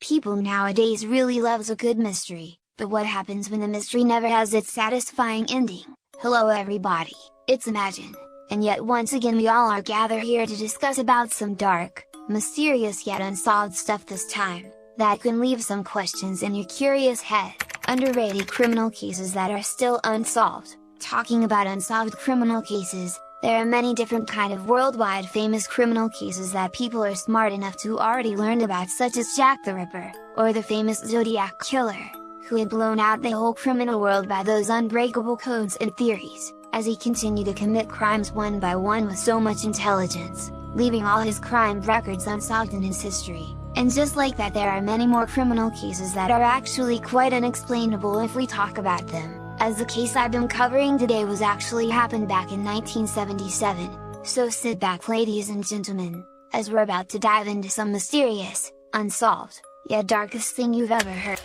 People nowadays really loves a good mystery, but what happens when the mystery never has its satisfying ending? Hello everybody, it's Imagine, and yet once again we all are gathered here to discuss about some dark, mysterious yet unsolved stuff this time, that can leave some questions in your curious head. Underrated criminal cases that are still unsolved. Talking about unsolved criminal cases, there are many different kind of worldwide famous criminal cases that people are smart enough to already learn about, such as Jack the Ripper, or the famous Zodiac Killer, who had blown out the whole criminal world by those unbreakable codes and theories, as he continued to commit crimes one by one with so much intelligence, leaving all his crime records unsolved in his history. And just like that, there are many more criminal cases that are actually quite unexplainable if we talk about them, as the case I've been covering today was actually happened back in 1977, so sit back ladies and gentlemen, as we're about to dive into some mysterious, unsolved, yet darkest thing you've ever heard.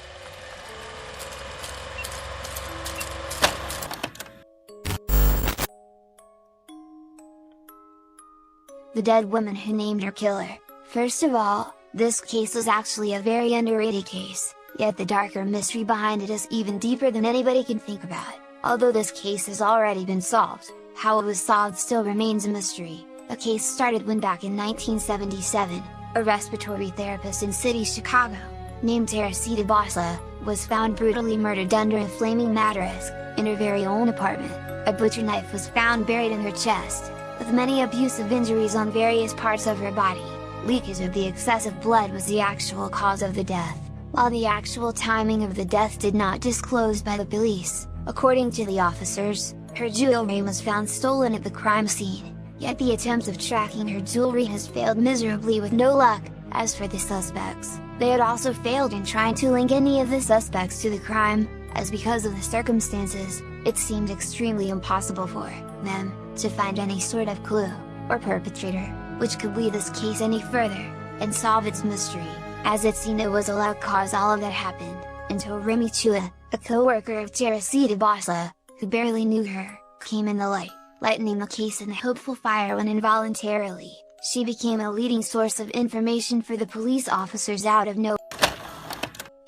The dead woman who named her killer. First of all, this case is actually a very underrated case, yet the darker mystery behind it is even deeper than anybody can think about. Although this case has already been solved, how it was solved still remains a mystery. The case started when back in 1977, a respiratory therapist in city Chicago, named Teresita Bosla, was found brutally murdered under a flaming mattress, in her very own apartment. A butcher knife was found buried in her chest, with many abusive injuries on various parts of her body. Leakage of the excessive blood was the actual cause of the death, while the actual timing of the death did not disclosed by the police. According to the officers, her jewelry was found stolen at the crime scene, yet the attempt of tracking her jewelry has failed miserably with no luck. As for the suspects, they had also failed in trying to link any of the suspects to the crime, as because of the circumstances, it seemed extremely impossible for them to find any sort of clue, or perpetrator, which could lead this case any further, and solve its mystery, as it seemed it was allowed cause all of that happened, until Remy Chua, a co-worker of Teresita Bosla, who barely knew her, came in the light, lightening the case in a hopeful fire when involuntarily, she became a leading source of information for the police officers out of nowhere.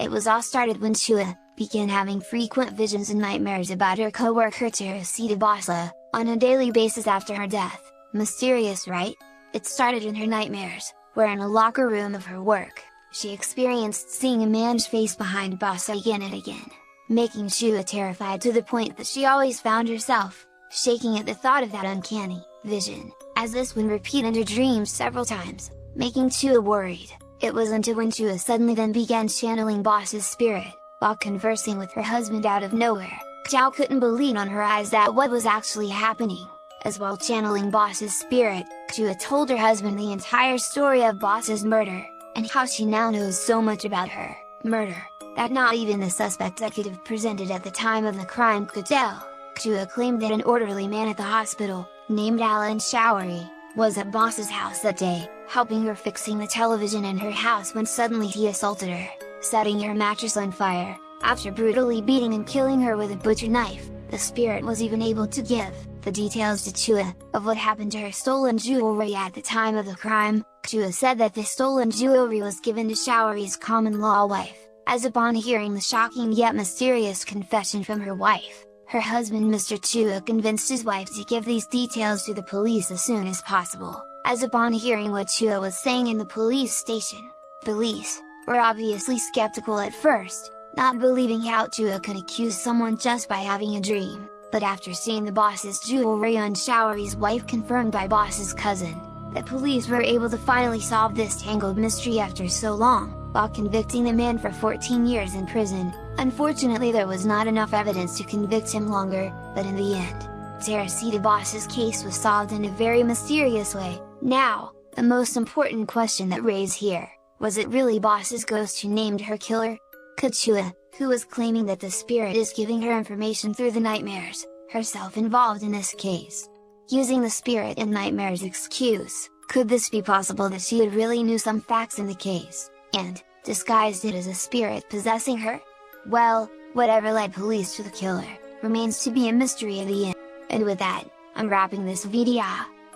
It was all started when Chua began having frequent visions and nightmares about her co-worker Teresita Bosla, on a daily basis after her death. Mysterious, right? It started in her nightmares, where in a locker room of her work, she experienced seeing a man's face behind Bosla again and again, making Chua terrified to the point that she always found herself shaking at the thought of that uncanny vision, as this would repeat in her dreams several times, making Chua worried. It was until when Chua suddenly then began channeling Bossa's spirit, while conversing with her husband out of nowhere. Chua couldn't believe on her eyes that what was actually happening, as while channeling Bossa's spirit, Chua told her husband the entire story of Bossa's murder, and how she now knows so much about her murder, that not even the suspect that could have presented at the time of the crime could tell. Chua claimed that an orderly man at the hospital, named Alan Showery, was at Bossa's house that day, helping her fixing the television in her house when suddenly he assaulted her, setting her mattress on fire. After brutally beating and killing her with a butcher knife, the spirit was even able to give the details to Chua, of what happened to her stolen jewelry at the time of the crime. Chua said that the stolen jewelry was given to Showery's common-law wife, as upon hearing the shocking yet mysterious confession from her wife, her husband Mr. Chua convinced his wife to give these details to the police as soon as possible, as upon hearing what Chua was saying in the police station. Police were obviously skeptical at first, not believing how Chua could accuse someone just by having a dream, but after seeing the boss's jewelry on Showery's wife confirmed by boss's cousin, the police were able to finally solve this tangled mystery after so long, while convicting the man for 14 years in prison. Unfortunately, there was not enough evidence to convict him longer, but in the end, Teresita Bossa's case was solved in a very mysterious way. Now, the most important question that raised here, was it really Bossa's ghost who named her killer? Could Chua, who was claiming that the spirit is giving her information through the nightmares, herself involved in this case? Using the spirit in nightmares excuse, could this be possible that she had really knew some facts in the case, and disguised it as a spirit possessing her? Well, whatever led police to the killer, remains to be a mystery in the end. And with that, I'm wrapping this video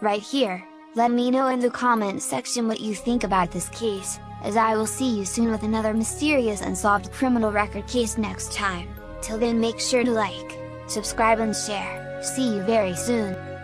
right here. Let me know in the comment section what you think about this case, as I will see you soon with another mysterious unsolved criminal record case next time. Till then, make sure to like, subscribe and share. See you very soon!